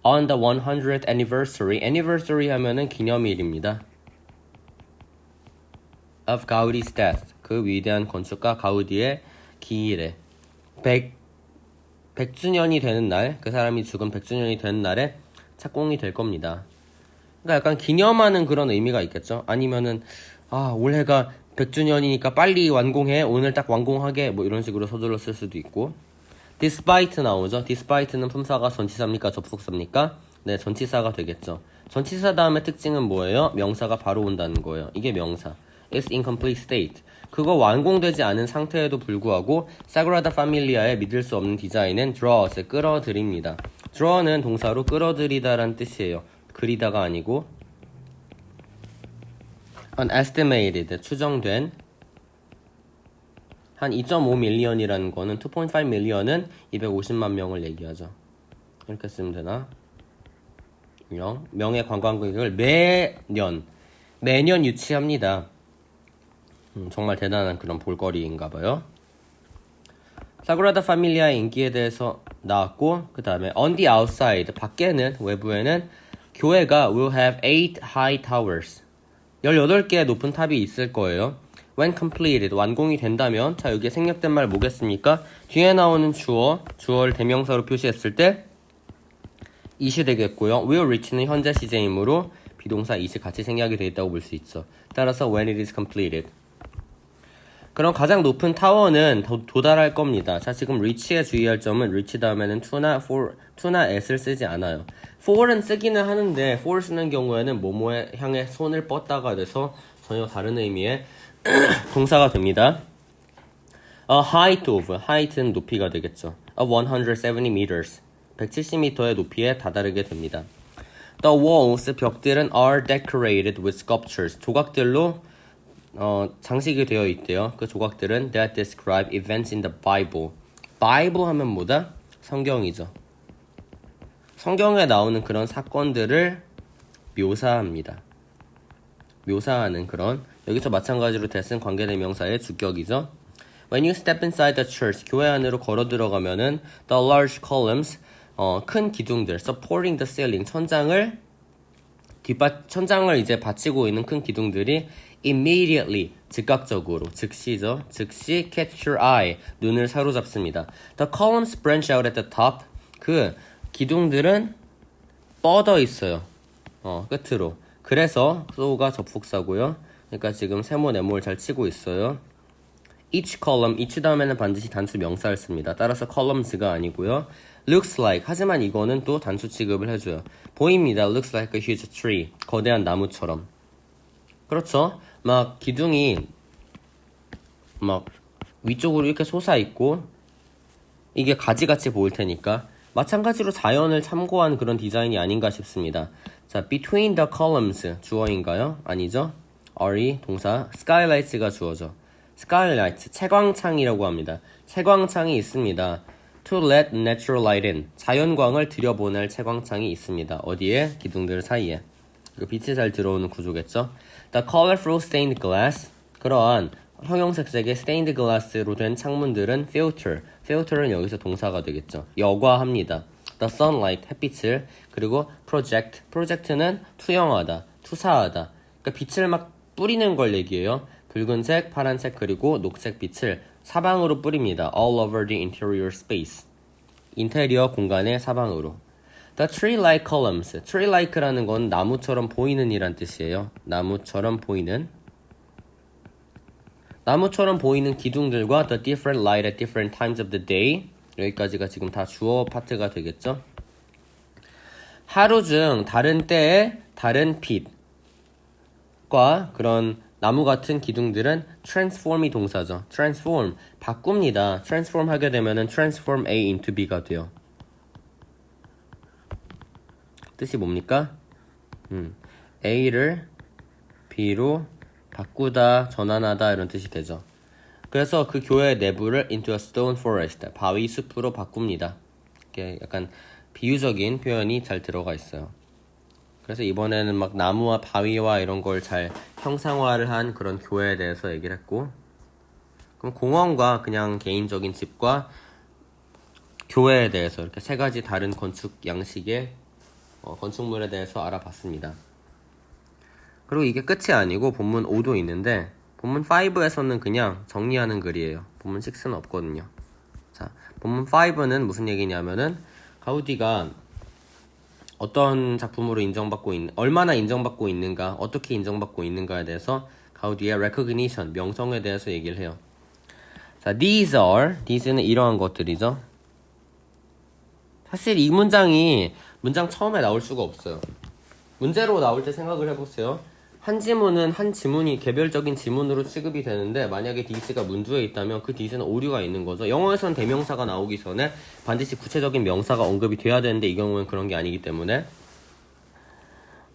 On the 100th anniversary. anniversary 하면은 기념일입니다. of Gaudi's death. 그 위대한 건축가 가우디의 기일에 100주년이 되는 날, 그 사람이 죽은 100주년이 되는 날에 착공이 될 겁니다. 그러니까 약간 기념하는 그런 의미가 있겠죠. 아니면은 올해가 100주년이니까 빨리 완공해, 오늘 딱 완공하게, 뭐 이런 식으로 서둘러 쓸 수도 있고. despite 나오죠. despite는 품사가 전치사입니까 접속사입니까? 네, 전치사가 되겠죠. 전치사 다음에 특징은 뭐예요? 명사가 바로 온다는 거예요. 이게 명사. It's incomplete state. 그거 완공되지 않은 상태에도 불구하고 사그라다 파밀리아의 믿을 수 없는 디자인은 draws, 끌어들입니다. draw는 동사로 끌어들이다란 뜻이에요. 그리다가 아니고 an estimated, 추정된 한 2.5 밀리언이라는 거는 2.5 밀리언은 250만 명을 얘기하죠. 이렇게 쓰면 되나? 명의 관광객을 매년 유치합니다. 정말 대단한 그런 볼거리인가 봐요. 사그라다 파밀리아의 인기에 대해서 나왔고, 그 다음에 on the outside, 밖에는, 외부에는 교회가 will have 8 high towers. 18개의 높은 탑이 있을 거예요. When completed, 완공이 된다면, 자, 여기에 생략된 말 뭐겠습니까? 뒤에 나오는 주어를 대명사로 표시했을 때 it이 되겠고요. will reach는 현재 시제이므로 비동사 it이 같이 생략이 되어 있다고 볼 수 있죠. 따라서 when it is completed. 그럼 가장 높은 타워는 도달할 겁니다. 자, 지금 reach에 주의할 점은 reach 다음에는 to나 at을 쓰지 않아요. for은 쓰기는 하는데 for 쓰는 경우에는 뭐뭐에 향해 손을 뻗다가 돼서 전혀 다른 의미의 동사가 됩니다. A height of, height는 높이가 되겠죠. of 170 meters, 170m의 높이에 다다르게 됩니다. The walls, 벽들은 are decorated with sculptures, 조각들로 장식이 되어 있대요. 그 조각들은 that describe events in the Bible. Bible 하면 뭐다? 성경이죠. 성경에 나오는 그런 사건들을 묘사합니다. 묘사하는 그런, 여기서 마찬가지로 that은 관계대명사의 주격이죠. When you step inside the church, 교회 안으로 걸어 들어가면은 the large columns, 큰 기둥들, supporting the ceiling, 천장을 천장을 이제 받치고 있는 큰 기둥들이 immediately, 즉각적으로, 즉시죠. 즉시 catch your eye, 눈을 사로잡습니다. The columns branch out at the top. 그 기둥들은 뻗어 있어요. 끝으로. 그래서 so가 접속사고요. 그러니까 지금 세모 네모를 잘 치고 있어요. each column, each 다음에는 반드시 단수 명사를 씁니다. 따라서 columns가 아니고요. looks like, 하지만 이거는 또 단수 취급을 해줘요. 보입니다. looks like a huge tree, 거대한 나무처럼. 그렇죠? 막 기둥이 막 위쪽으로 이렇게 솟아있고 이게 가지같이 보일 테니까 마찬가지로 자연을 참고한 그런 디자인이 아닌가 싶습니다. 자, between the columns 주어인가요? 아니죠? are이 동사, skylights가 주어죠. skylight, 채광창이라고 합니다. 채광창이 있습니다. to let natural light in, 자연광을 들여보낼 채광창이 있습니다. 어디에? 기둥들 사이에. 빛이 잘 들어오는 구조겠죠. The colorful stained glass, 그러한 형형색색의 stained glass로 된 창문들은 filter는 여기서 동사가 되겠죠. 여과합니다. The sunlight, 햇빛을. 그리고 project는 투영하다, 투사하다. 그러니까 빛을 막 뿌리는 걸 얘기해요. 붉은색, 파란색, 그리고 녹색 빛을 사방으로 뿌립니다. All over the interior space. 인테리어 공간의 사방으로. The tree-like columns. tree-like라는 건 나무처럼 보이는 이란 뜻이에요. 나무처럼 보이는 기둥들과 the different light at different times of the day. 여기까지가 지금 다 주어 파트가 되겠죠. 하루 중 다른 때에 다른 빛과 그런 나무 같은 기둥들은 transform이 동사죠. transform, 바꿉니다. transform 하게 되면은 transform A into B가 돼요. 뜻이 뭡니까? A를 B로 바꾸다, 전환하다 이런 뜻이 되죠. 그래서 그 교회 내부를 into a stone forest, 바위 숲으로 바꿉니다. 이렇게 약간 비유적인 표현이 잘 들어가 있어요. 그래서 이번에는 막 나무와 바위와 이런 걸 잘 형상화를 한 그런 교회에 대해서 얘기를 했고, 그럼 공원과 그냥 개인적인 집과 교회에 대해서 이렇게 세 가지 다른 건축 양식의 건축물에 대해서 알아봤습니다. 그리고 이게 끝이 아니고 본문 5도 있는데 본문 5에서는 그냥 정리하는 글이에요. 본문 6는 없거든요. 자, 본문 5는 무슨 얘기냐면은 가우디가 어떤 작품으로 얼마나 인정받고 있는가, 어떻게 인정받고 있는가에 대해서 가우디의 recognition, 명성에 대해서 얘기를 해요. 자, these는 이러한 것들이죠. 사실 이 문장 처음에 나올 수가 없어요. 문제로 나올 때 생각을 해보세요. 한 지문이 개별적인 지문으로 취급이 되는데 만약에 these가 문두에 있다면 그 these는 오류가 있는 거죠. 영어에서는 대명사가 나오기 전에 반드시 구체적인 명사가 언급이 돼야 되는데 이 경우는 그런 게 아니기 때문에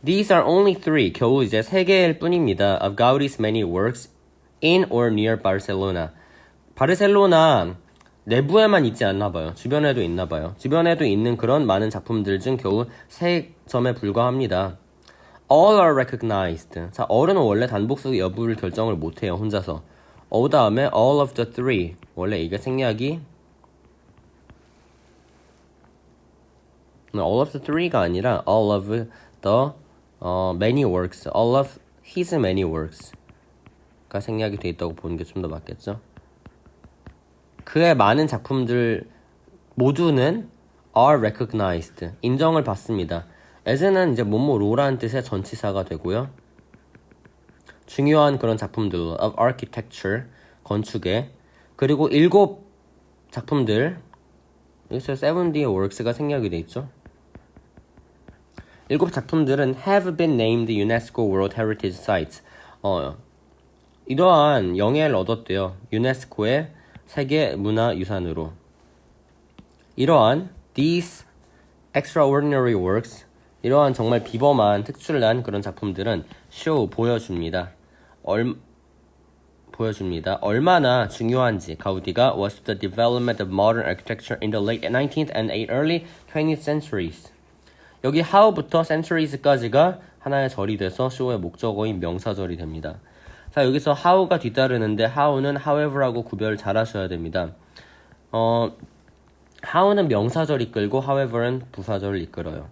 These are only three, 겨우 이제 3개일 뿐입니다. of Gaudi's many works in or near Barcelona. 바르셀로나 내부에만 있지 않나 봐요. 주변에도 있나 봐요. 주변에도 있는 그런 많은 작품들 중 겨우 3점에 불과합니다. All are recognized. 자, all은 원래 단복수 여부를 결정을 못해요. 혼자서. all 다음에 all of the three. 원래 이게 생략이 all of the three가 아니라 all of the many works. all of his many works가 생략이 돼 있다고 보는 게 좀 더 맞겠죠. 그의 많은 작품들 모두는 are recognized. 인정을 받습니다. as는 이제 뭐뭐로라는 뜻의 전치사가 되고요. 중요한 그런 작품들로 of architecture, 건축에, 그리고 7 작품들, 여기서 7D의 works가 생략이 돼 있죠. 7 작품들은 have been named UNESCO World Heritage Sites. 이러한 영예를 얻었대요. 유네스코의 세계 문화유산으로. 이러한 these extraordinary works, 이러한 정말 비범한 특출난 그런 작품들은 보여줍니다. 얼마나 중요한지 가우디가 was the development of modern architecture in the late 19th and early 20th centuries. 여기 how부터 centuries까지가 하나의 절이 돼서 show의 목적어인 명사절이 됩니다. 자, 여기서 how가 뒤따르는데 how는 however하고 구별 잘 하셔야 됩니다. how는 명사절 이끌고 however는 부사절을 이끌어요.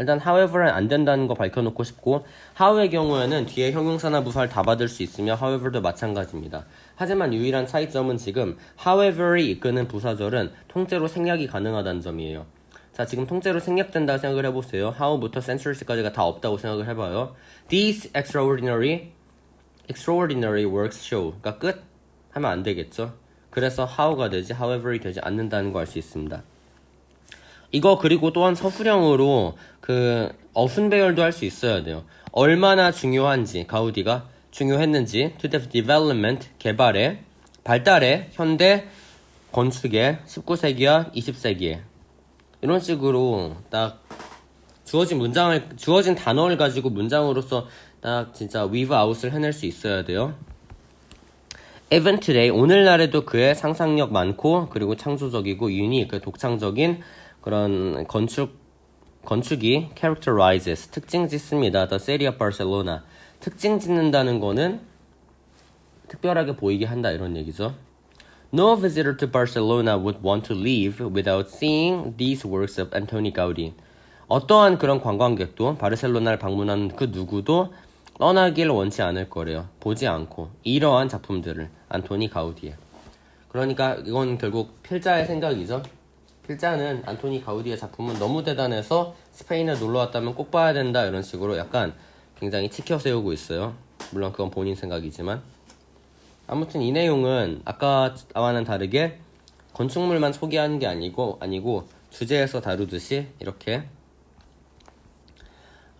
일단 however는 안 된다는 거 밝혀놓고 싶고 how의 경우에는 뒤에 형용사나 부사를 다 받을 수 있으며 however도 마찬가지입니다. 하지만 유일한 차이점은 지금 however이 이끄는 부사절은 통째로 생략이 가능하다는 점이에요. 자, 지금 통째로 생략된다고 생각을 해보세요. how부터 century까지가 다 없다고 생각을 해봐요. These extraordinary works show. 그러니까 끝? 하면 안 되겠죠. 그래서 how가 되지 however이 되지 않는다는 거 알 수 있습니다. 이거 그리고 또한 서술형으로 그 어순 배열도 할 수 있어야 돼요. 얼마나 중요한지 가우디가 중요했는지 to the development 개발에 발달에 현대 건축에 19세기와 20세기에 이런 식으로 딱 주어진 단어를 가지고 문장으로서 딱 진짜 weave out을 해낼 수 있어야 돼요. Even today 오늘날에도 그의 상상력 많고 그리고 창조적이고 unique 독창적인 그런 건축이 characterizes 특징 짓습니다. The city of Barcelona 특징 짓는다는 거는 특별하게 보이게 한다 이런 얘기죠. No visitor to Barcelona would want to leave without seeing these works of Antoni Gaudi. 어떠한 그런 관광객도 바르셀로나를 방문하는 그 누구도 떠나길 원치 않을 거래요. 보지 않고 이러한 작품들을 안토니 가우디의. 그러니까 이건 결국 필자의 생각이죠. 필자는 안토니 가우디의 작품은 너무 대단해서 스페인에 놀러 왔다면 꼭 봐야 된다 이런 식으로 약간 굉장히 치켜 세우고 있어요. 물론 그건 본인 생각이지만 아무튼 이 내용은 아까와는 다르게 건축물만 소개하는 게 아니고 주제에서 다루듯이 이렇게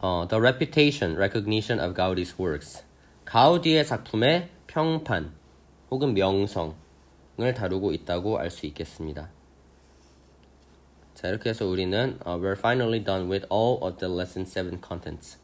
The reputation, recognition of Gaudi's works 가우디의 작품의 평판 혹은 명성을 다루고 있다고 알 수 있겠습니다. 자, 이렇게 해서 우리는 We're finally done with all of the lesson 7 contents.